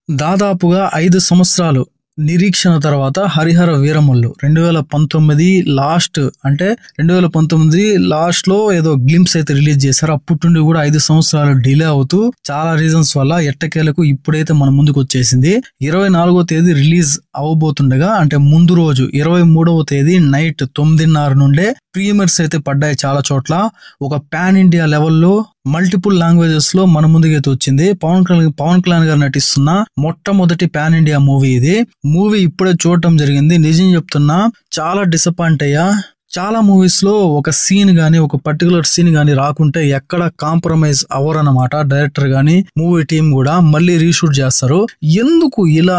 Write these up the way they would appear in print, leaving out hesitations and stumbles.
దాదాపుగా 5 సంవత్సరాలు నిరీక్షణ తర్వాత హరిహర వీరమల్లు 2019 లాస్ట్ అంటే 2019 లాస్ట్ లో ఏదో గ్లింప్స్ అయితే రిలీజ్ చేశారు. అప్పటి నుండి కూడా 5 సంవత్సరాలు డిలే అవుతూ చాలా రీజన్స్ వల్ల ఎట్టకేలకు ఇప్పుడైతే మన ముందుకు వచ్చేసింది. 24వ తేదీ రిలీజ్ అవబోతుండగా అంటే ముందు రోజు 23వ తేదీ నైట్ 9:30 నుండే ప్రీమియర్స్ అయితే పడ్డాయి చాలా చోట్ల. ఒక పాన్ ఇండియా లెవెల్లో మల్టిపుల్ లాంగ్వేజెస్ లో మన ముందుకైతే వచ్చింది. పవన్ కళ్యాణ్ గారు నటిస్తున్న మొట్టమొదటి పాన్ ఇండియా మూవీ ఇది. మూవీ ఇప్పుడే చూడటం జరిగింది. నిజం చెప్తున్నా చాలా డిసప్పాయింట్ అయ్యా. చాలా మూవీస్ లో ఒక సీన్ గానీ ఒక పర్టికులర్ సీన్ గానీ రాకుంటే ఎక్కడ కాంప్రమైజ్ అవ్వరన్నమాట. డైరెక్టర్ గానీ మూవీ టీం కూడా మళ్ళీ రీషూట్ చేస్తారు. ఎందుకు ఇలా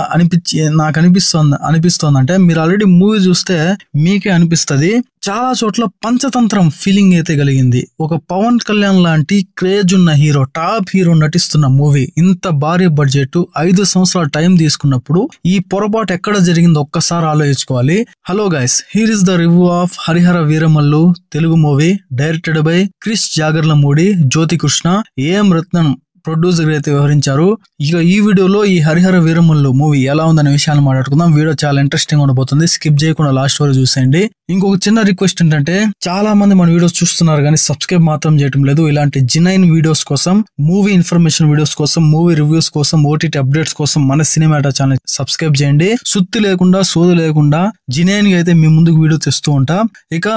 నాకు అనిపిస్తోంది అంటే మీరు ఆల్రెడీ మూవీ చూస్తే మీకే అనిపిస్తది. చాలా చోట్ల పంచతంత్రం ఫీలింగ్ అయితే కలిగింది. ఒక పవన్ కళ్యాణ్ లాంటి క్రేజ్ ఉన్న హీరో, టాప్ హీరో నటిస్తున్న మూవీ, ఇంత భారీ బడ్జెట్ 5 సంవత్సరాల టైం తీసుకున్నప్పుడు ఈ పొరపాటు ఎక్కడ జరిగిందో ఒక్కసారి ఆలోచించుకోవాలి. Hello guys, here is the review of Harihara Veeramallu Telugu movie directed by Krish Jagarlamudi, Jyothi Krishna, AM Ratnam producer అయితే వ్యవహరించారు. ఇక ఈ వీడియోలో ఈ హరిహర వీరమల్లు మూవీ ఎలా ఉందనే విషయాలు మాట్లాడుకుందాం. వీడియో చాలా ఇంట్రెస్టింగ్ ఉండబోతుంది. స్కిప్ చేయకుండా లాస్ట్ వరకు చూసేయండి. ఇంకొక చిన్న రిక్వెస్ట్ ఏంటంటే చాలా మంది మన వీడియోస్ చూస్తున్నారు కానీ సబ్స్క్రైబ్ మాత్రం చేయడం లేదు. ఇలాంటి జెన్యూన్ వీడియోస్ కోసం, మూవీ ఇన్ఫర్మేషన్ వీడియోస్ కోసం, మూవీ రివ్యూస్ కోసం, ఓటీటీ అప్డేట్స్ కోసం మన సినిమాటా ఛానల్ సబ్స్క్రైబ్ చేయండి. సుత్తి లేకుండా సోదు లేకుండా జెన్యూన్ గా అయితే మీ ముందుకు వీడియో తెస్తూ ఉంటా. ఇక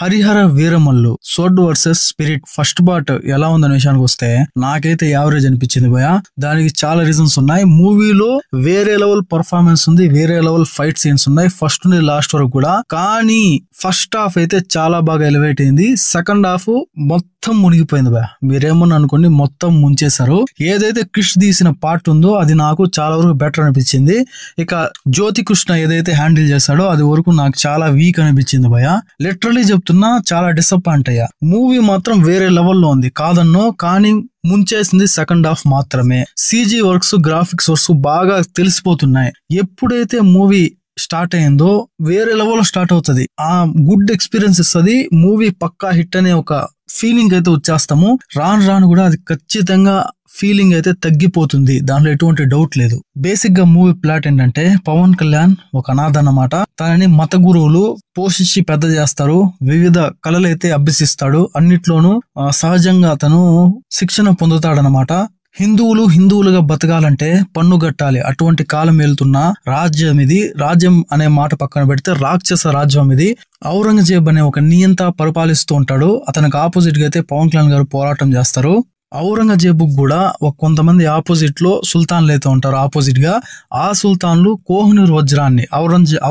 Harihara Veeramallu sword versus spirit first part ఎలా ఉందనే విషయానికి వస్తే నాకైతే యావరేజ్ అనిపించింది భయ. దానికి చాలా రీజన్స్ ఉన్నాయి. మూవీలో వేరే లెవెల్ పర్ఫార్మెన్స్ ఉంది, వేరే లెవెల్ ఫైట్ సీన్స్ ఉన్నాయి ఫస్ట్ నుండి లాస్ట్ వరకు కూడా. కానీ ఫస్ట్ హాఫ్ అయితే చాలా బాగా ఎలివేట్ అయింది. సెకండ్ హాఫ్ మొత్తం మునిగిపోయింది భయ. మీరేమన్నా అనుకోండి, మొత్తం ముంచేశారు. ఏదైతే క్రిష్ తీసిన పార్ట్ ఉందో అది నాకు చాలా వరకు బెటర్ అనిపించింది. ఇక జ్యోతి కృష్ణ ఏదైతే హ్యాండిల్ చేశాడో అది వరకు నాకు చాలా వీక్ అనిపించింది భయ. లిటరలీ చెప్తున్నా చాలా డిసప్పాయింట్ అయ్యా. మూవీ మాత్రం వేరే లెవెల్లో ఉంది కాదన్నో, కానీ ముంచేసింది సెకండ్ హాఫ్ మాత్రమే. సీజీ వర్క్స్, గ్రాఫిక్స్ వర్క్స్ బాగా తెలిసిపోతున్నాయి. ఎప్పుడైతే మూవీ స్టార్ట్ అయిందో వేరే లెవెల్లో స్టార్ట్ అవుతుంది. ఆ గుడ్ ఎక్స్పీరియన్స్ ఇస్తుంది. మూవీ పక్కా హిట్ అనే ఒక ఫీలింగ్ అయితే వచ్చేస్తాము. రాను కూడా అది ఖచ్చితంగా ఫీలింగ్ అయితే తగ్గిపోతుంది. దాంట్లో ఎటువంటి డౌట్ లేదు. బేసిక్ గా మూవీ ప్లాట్ ఏంటంటే పవన్ కళ్యాణ్ ఒక అనాథ అన్నమాట. తనని మత గురువులు పోషించి పెద్ద చేస్తారు. వివిధ కళలైతే అభ్యసిస్తాడు. అన్నిట్లోనూ సహజంగా అతను శిక్షణ పొందుతాడనమాట. హిందువులుగా బతకాలంటే పన్ను కట్టాలి. అటువంటి కాలం వెళ్తున్న రాజ్యం ఇది. రాజ్యం అనే మాట పక్కన పెడితే రాక్షస రాజ్యం ఇది. ఔరంగజేబ్ అనే ఒక నియంత పరిపాలిస్తూ ఉంటాడు. అతనికి ఆపోజిట్ గా అయితే పవన్ కళ్యాణ్ గారు పోరాటం చేస్తారు. ఔరంగజేబ్ కూడా కొంతమంది ఆపోజిట్ లో సుల్తాన్లు అయితే ఉంటారు. ఆపోజిట్ గా ఆ సుల్తాన్లు కోహినూర్ వజ్రాన్ని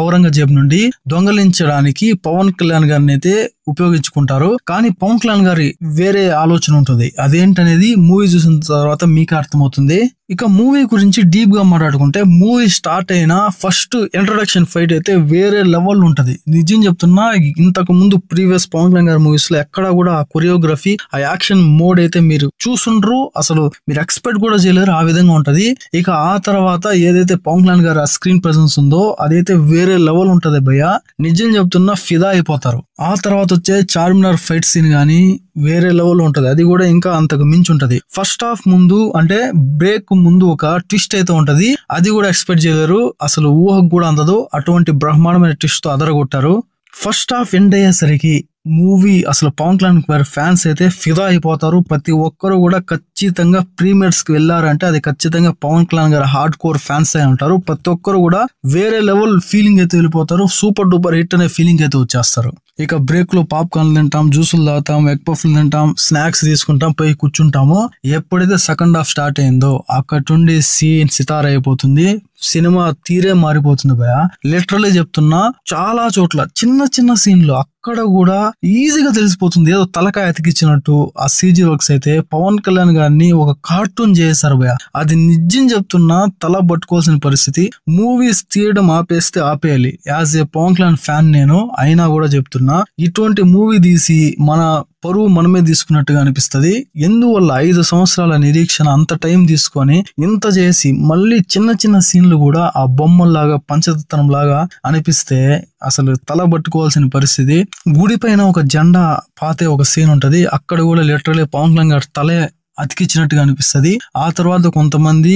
ఔరంగజేబ్ నుండి దొంగలించడానికి పవన్ కళ్యాణ్ గారిని అయితే ఉపయోగించుకుంటారు. కానీ పవన్ కళ్యాణ్ గారి వేరే ఆలోచన ఉంటుంది. అదేంటనేది మూవీ చూసిన తర్వాత మీకు అర్థమవుతుంది. ఇక మూవీ గురించి డీప్ గా మాట్లాడుకుంటే మూవీ స్టార్ట్ అయిన ఫస్ట్ ఇంట్రొడక్షన్ ఫైట్ అయితే వేరే లెవెల్ ఉంటది. నిజం చెప్తున్నా, ఇంతకు ముందు ప్రీవియస్ పవన్ కళ్యాణ్ గారి మూవీస్ లో ఎక్కడ కూడా ఆ కొరియోగ్రఫీ, ఆ యాక్షన్ మోడ్ అయితే మీరు చూసుండ్రు, అసలు మీరు ఎక్స్పెక్ట్ కూడా చేయలేరు. ఆ విధంగా ఉంటది. ఇక ఆ తర్వాత ఏదైతే పవన్ కళ్యాణ్ గారి ఆ స్క్రీన్ ప్రెసెన్స్ ఉందో అదైతే వేరే లెవెల్ ఉంటది భయ్య. నిజం చెప్తున్నా ఫిదా అయిపోతారు. ఆ తర్వాత వచ్చే చార్మినార్ ఫైట్ సీన్ గానీ వేరే లెవెల్ ఉంటది. అది కూడా ఇంకా అంతకు మించి ఉంటది. ఫస్ట్ హాఫ్ ముందు అంటే బ్రేక్ ముందు ఒక ట్విస్ట్ అయితే ఉంటది. అది కూడా ఎక్స్పెక్ట్ చేయలేరు. అసలు ఊహకు కూడా అందదు. అటువంటి బ్రహ్మాండమైన ట్విస్ట్ తో అదరగొట్టారు. ఫస్ట్ హాఫ్ ఎండ్ అయ్యేసరికి మూవీ అసలు పవన్ కళ్యాణ్ గారి ఫ్యాన్స్ అయితే ఫిదా అయిపోతారు. ప్రతి ఒక్కరు కూడా ఖచ్చితంగా ప్రీమియర్స్ కి వెళ్లారంటే అది ఖచ్చితంగా పవన్ కళ్యాణ్ గారి హార్డ్ కోర్ ఫ్యాన్స్ అయి ఉంటారు. ప్రతి ఒక్కరు కూడా వేరే లెవెల్ ఫీలింగ్ అయితే వెళ్ళిపోతారు. సూపర్ డూపర్ హిట్ అనే ఫీలింగ్ అయితే వచ్చేస్తారు. ఇక బ్రేక్ లో పాప్కార్న్లు తింటాం, జ్యూసులు తాగుతాం, ఎగ్ పఫ్లు తింటాం, స్నాక్స్ తీసుకుంటాం, పోయి కూర్చుంటాము. ఎప్పుడైతే సెకండ్ హాఫ్ స్టార్ట్ అయిందో అక్కడి నుండి సీన్ సితార అయిపోతుంది. సినిమా తీరే మారిపోతుంది భయ. లిటరలీ చెప్తున్నా, చాలా చోట్ల చిన్న సీన్లు అక్కడ కూడా ఈజీగా తెలిసిపోతుంది. ఏదో తలకాయ అతికిచ్చినట్టు ఆ సీజీ వర్క్స్ అయితే పవన్ కళ్యాణ్ గారిని ఒక కార్టూన్ చేశారు భయ. అది నిజం చెప్తున్నా తల పట్టుకోవాల్సిన పరిస్థితి. మూవీస్ తీయడం ఆపేస్తే ఆపేయాలి. As a Pawan Kalyan fan నేను అయినా కూడా చెప్తున్నా, ఇటువంటి మూవీ తీసి మన పరువు మనమే తీసుకున్నట్టుగా అనిపిస్తది. ఎందువల్ల 5 సంవత్సరాల నిరీక్షణ అంత టైం తీసుకొని ఇంత చేసి మళ్ళీ చిన్న సీన్లు కూడా ఆ బొమ్మల్లాగా పంచతత్వం లాగా అనిపిస్తే అసలు తల పట్టుకోవాల్సిన పరిస్థితి. గుడి పైన ఒక జెండా పాతే ఒక సీన్ ఉంటది. అక్కడ కూడా లిటరలీ పవన్ కళ్యాణ్ గారి తలే అతికిచ్చినట్టుగా అనిపిస్తది. ఆ తర్వాత కొంతమంది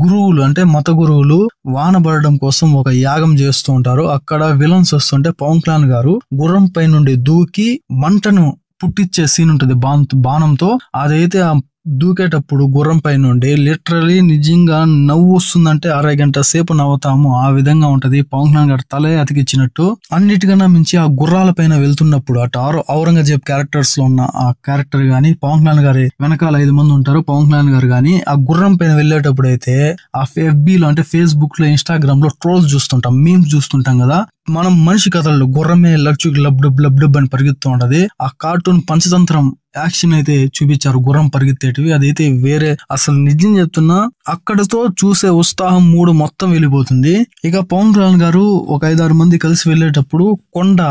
గురువులు అంటే మత గురువులు వాన పడడం కోసం ఒక యాగం చేస్తూ ఉంటారు. అక్కడ విలన్స్ వస్తుంటే పవన్ కళ్యాణ్ గారు గుర్రం పై నుండి దూకి మంటను పుట్టించే సీన్ ఉంటది బాణంతో. అదైతే ఆ దూకేటప్పుడు గుర్రం పై నుండి లిటరలీ నిజంగా నవ్వు వస్తుందంటే అరగంట సేపు నవ్వుతాము. ఆ విధంగా ఉంటది. పవన్ కళ్యాణ్ గారు తలే అతికిచ్చినట్టు. అన్నిటికన్నా మించి ఆ గుర్రాల పైన వెళ్తున్నప్పుడు అటు ఔరంగజేబ్ క్యారెక్టర్స్ లో ఉన్న ఆ క్యారెక్టర్ గాని, పవన్ కళ్యాణ్ గారి వెనకాల 5 మంది ఉంటారు. పవన్ కళ్యాణ్ గారు గాని ఆ గుర్రం పైన వెళ్ళేటప్పుడు అయితే ఆ FB లో అంటే ఫేస్బుక్ లో, ఇన్స్టాగ్రామ్ లో ట్రోల్స్ చూస్తుంటాం, మీమ్స్ చూస్తుంటాం కదా. మనం మనిషి కథల్లో గుర్రమే లడ్చుకి లబ్ అని పరిగెత్తూ ఉంటది. ఆ కార్టూన్ పంచతంత్రం యాక్షన్ అయితే చూపించారు గుర్రం పరిగెత్తేటివి. అదైతే వేరే, అసలు నిజం చెప్తున్నా అక్కడతో చూసే ఉత్సాహం మూడు మొత్తం వెళ్ళిపోతుంది. ఇక పవన్ కళ్యాణ్ గారు ఒక 5-6 మంది కలిసి వెళ్ళేటప్పుడు కొండ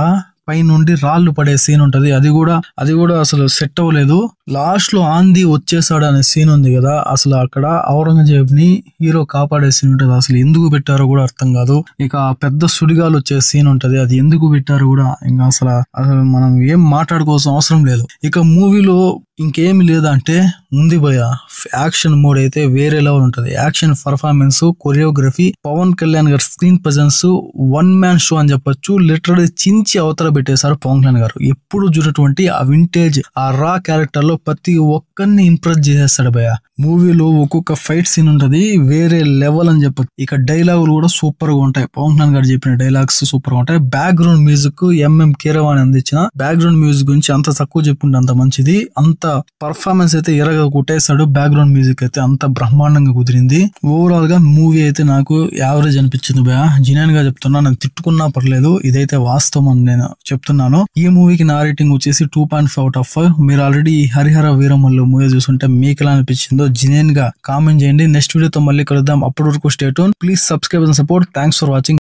పై నుండి రాళ్లు పడే సీన్ ఉంటది. అది కూడా అసలు సెట్ అవ్వలేదు. లాస్ట్ లో ఆంధీ వచ్చేసాడు అనే సీన్ ఉంది కదా, అసలు అక్కడ ఔరంగజేబ్ ని హీరో కాపాడే సీన్ ఉంటది. అసలు ఎందుకు పెట్టారో కూడా అర్థం కాదు. ఇక పెద్ద సుడిగాలు వచ్చే సీన్ ఉంటది. అది ఎందుకు పెట్టారో కూడా ఇంకా అసలు మనం ఏం మాట్లాడుకోవాల్సిన అవసరం లేదు. ఇక మూవీలో ఇంకేమి లేదంటే ఉంది భయ. యాక్షన్ మోడ్ అయితే వేరే లెవెల్ ఉంటది. Action performance, choreography, Pawan Kalyan గారి స్క్రీన్ ప్రెజెన్స్ 1 మ్యాన్ షో అని చెప్పొచ్చు. లిటరల్లీ చించి అవతల పెట్టేశారు పవన్ కళ్యాణ్ గారు. ఎప్పుడు చూడటువంటి ఆ వింటేజ్, ఆ రా క్యారెక్టర్ లో ప్రతి ఒక్కరిని ఇంప్రెస్ చేసేస్తాడు భయ. మూవీలో ఒక్కొక్క ఫైట్ సీన్ ఉంటది వేరే లెవెల్ అని చెప్పొచ్చు. ఇక డైలాగులు కూడా సూపర్ గా ఉంటాయి. పవన్ కళ్యాణ్ గారు చెప్పిన డైలాగ్స్ సూపర్ గా ఉంటాయి. బ్యాక్గ్రౌండ్ మ్యూజిక్ కీరవాణి అందించిన బ్యాక్గ్రౌండ్ మ్యూజిక్ గురించి అంత తక్కువ చెప్పుంటే అంత మంచిది. అంత పర్ఫార్మెన్స్ అయితే ఎరగా కొట్టేశాడు. బ్యాక్గ్రౌండ్ మ్యూజిక్ అయితే అంత బ్రహ్మాండంగా కుదిరింది. ఓవరాల్ గా మూవీ అయితే నాకు యావరేజ్ అనిపించింది భయ. జినాన్ గా చెప్తున్నా, నేను తిట్టుకున్నా పర్లేదు, ఇదైతే వాస్తవం అని నేను చెప్తున్నాను. ఈ మూవీకి నా రేటింగ్ వచ్చేసి 2.5/5. మీరు ఆల్రెడీ హరిహర వీరమల్లు మూవీ చూస్తుంటే మీకు ఎలా అనిపించిందో జినాన్ గా కామెంట్ చేయండి. నెక్స్ట్ వీడియోతో మళ్ళీ కలుద్దాం. అప్పటి వరకు stay tune. Please subscribe and support. Thanks for watching.